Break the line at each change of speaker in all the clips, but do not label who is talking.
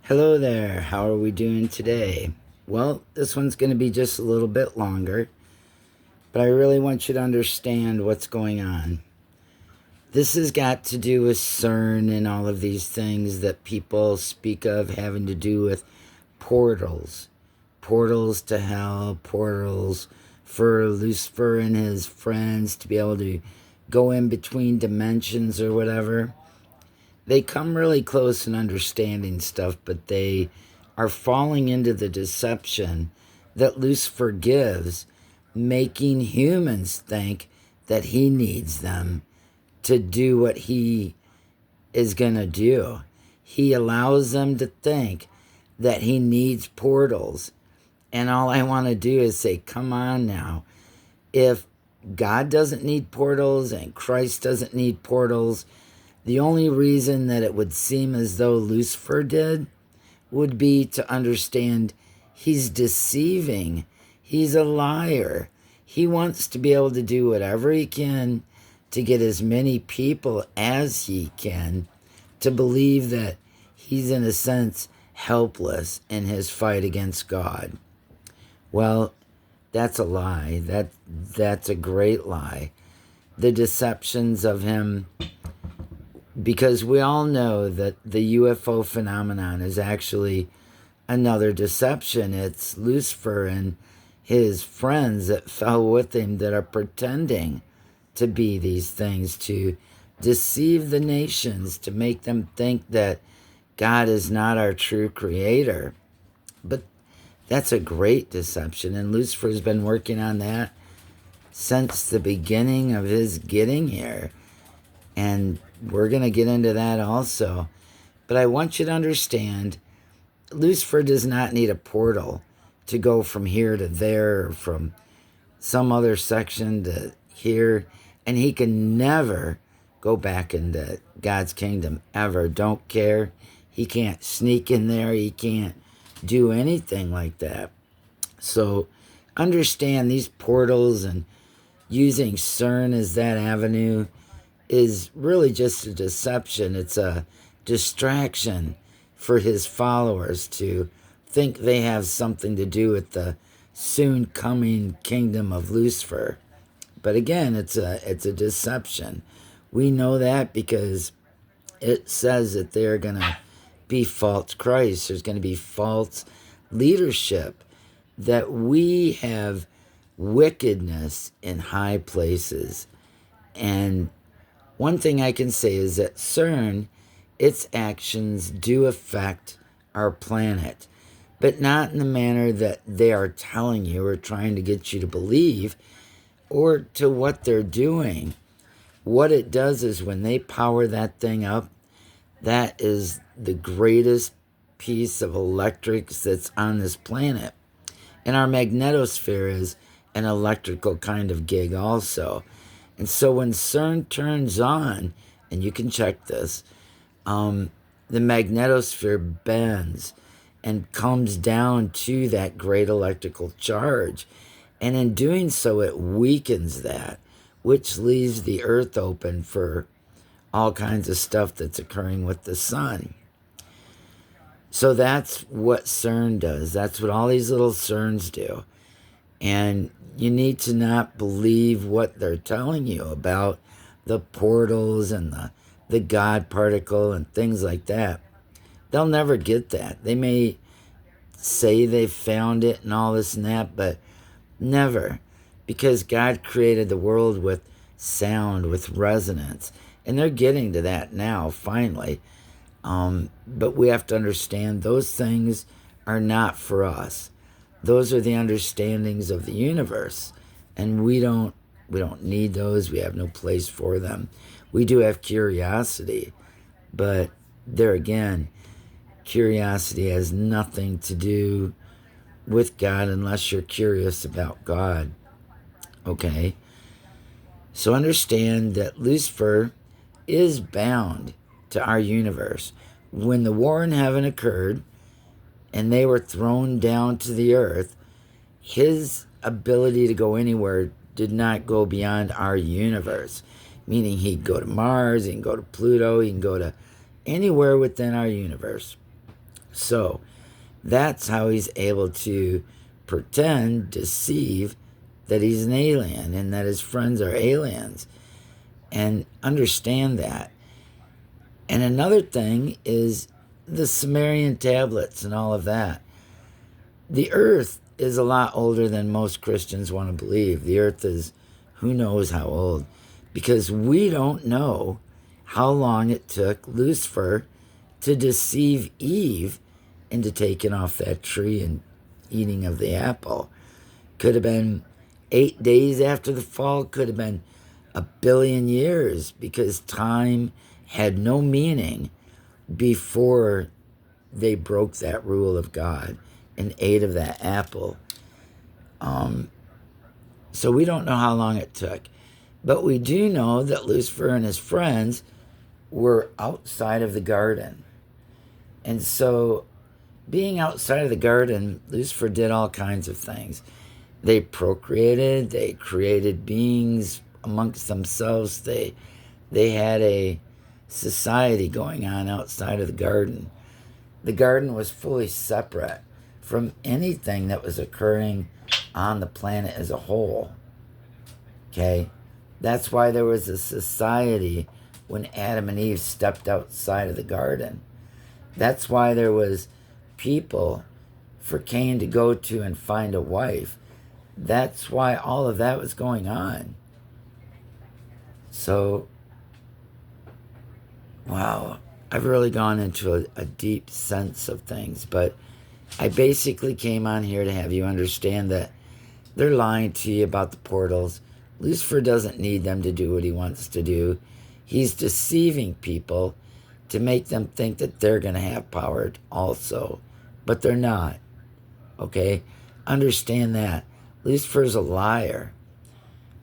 Hello there, how are we doing today? Well, this one's going to be just a little bit longer, but I really want you to understand what's going on. This has got to do with CERN and all of these things that people speak of having to do with portals. Portals to hell, portals for Lucifer and his friends to be able to go in between dimensions or whatever. They come really close in understanding stuff, but they are falling into the deception that Lucifer gives, making humans think that he needs them to do what he is going to do. He allows them to think that he needs portals. And all I want to do is say, come on now. If God doesn't need portals and Christ doesn't need portals, the only reason that it would seem as though Lucifer did would be to understand he's deceiving. He's a liar. He wants to be able to do whatever he can to get as many people as he can to believe that he's, in a sense, helpless in his fight against God. Well, that's a lie. That's a great lie. The deceptions of him, because we all know that the UFO phenomenon is actually another deception. It's Lucifer and his friends that fell with him that are pretending to be these things, to deceive the nations, to make them think that God is not our true creator. But that's a great deception, and Lucifer's been working on that since the beginning of his getting here. And we're going to get into that also. But I want you to understand, Lucifer does not need a portal to go from here to there or from some other section to here. And he can never go back into God's kingdom, ever. Don't care. He can't sneak in there. He can't do anything like that. So understand these portals and using CERN as that avenue is really just a deception. It's a distraction for his followers to think they have something to do with the soon coming kingdom of Lucifer. But again, it's a deception. We know that because it says that they're going to be false Christ. There's going to be false leadership, that we have wickedness in high places. And one thing I can say is that CERN, its actions do affect our planet, but not in the manner that they are telling you or trying to get you to believe, or to what they're doing. What it does is when they power that thing up, that is the greatest piece of electrics that's on this planet. And our magnetosphere is an electrical kind of gig also. And so when CERN turns on, and you can check this, the magnetosphere bends and comes down to that great electrical charge. And in doing so, it weakens that, which leaves the earth open for all kinds of stuff that's occurring with the sun. So that's what CERN does. That's what all these little CERNs do. And you need to not believe what they're telling you about the portals and the God particle and things like that. They'll never get that. They may say they found it and all this and that, but never. Because God created the world with sound, with resonance. And they're getting to that now, finally. But we have to understand those things are not for us. Those are the understandings of the universe, and we don't need those. We have no place for them. We do have curiosity, but there again, curiosity has nothing to do with God unless you're curious about God. Okay? So understand that Lucifer is bound to our universe. When the war in heaven occurred, and they were thrown down to the earth, his ability to go anywhere did not go beyond our universe. Meaning he can go to Mars, he can go to Pluto, he can go to anywhere within our universe. So that's how he's able to pretend, deceive that he's an alien and that his friends are aliens. And understand that. And another thing is the Sumerian tablets and all of that. The earth is a lot older than most Christians want to believe. The earth is who knows how old, because we don't know how long it took Lucifer to deceive Eve into taking off that tree and eating of the apple. Could have been 8 days after the fall, could have been 1 billion years, because time had no meaning before they broke that rule of God and ate of that apple. So we don't know how long it took. But we do know that Lucifer and his friends were outside of the garden. And so, being outside of the garden, Lucifer did all kinds of things. They procreated, they created beings amongst themselves, they had a society going on outside of the garden. The garden was fully separate from anything that was occurring on the planet as a whole. Okay? That's why there was a society when Adam and Eve stepped outside of the garden. That's why there was people for Cain to go to and find a wife. That's why all of that was going on. So, wow, I've really gone into a deep sense of things, but I basically came on here to have you understand that they're lying to you about the portals. Lucifer doesn't need them to do what he wants to do. He's deceiving people to make them think that they're going to have power also, but they're not. Okay? Understand that. Lucifer's a liar.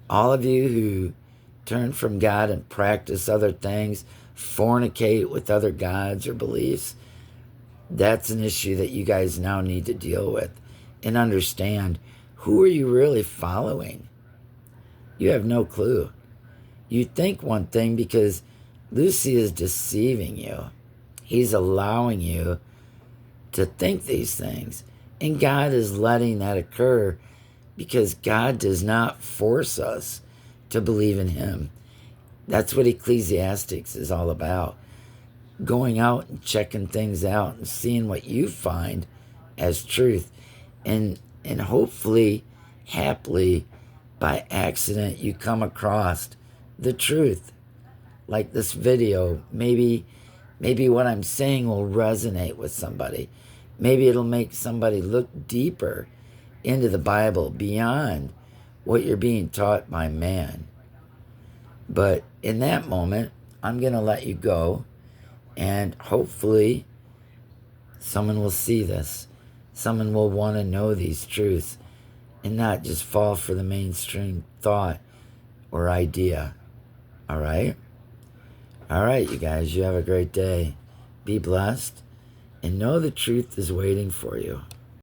All of you who turn from God and practice other things, fornicate with other gods or beliefs, that's an issue that you guys now need to deal with and understand. Who are you really following? You have no clue. You think one thing because Lucy is deceiving you. He's allowing you to think these things. And God is letting that occur because God does not force us to believe in him. That's what Ecclesiastics is all about. Going out and checking things out and seeing what you find as truth. And hopefully, happily, by accident, you come across the truth. Like this video, maybe what I'm saying will resonate with somebody. Maybe it'll make somebody look deeper into the Bible beyond what you're being taught by man. But in that moment, I'm going to let you go, and hopefully someone will see this. Someone will want to know these truths and not just fall for the mainstream thought or idea. All right? All right, you guys, you have a great day. Be blessed and know the truth is waiting for you.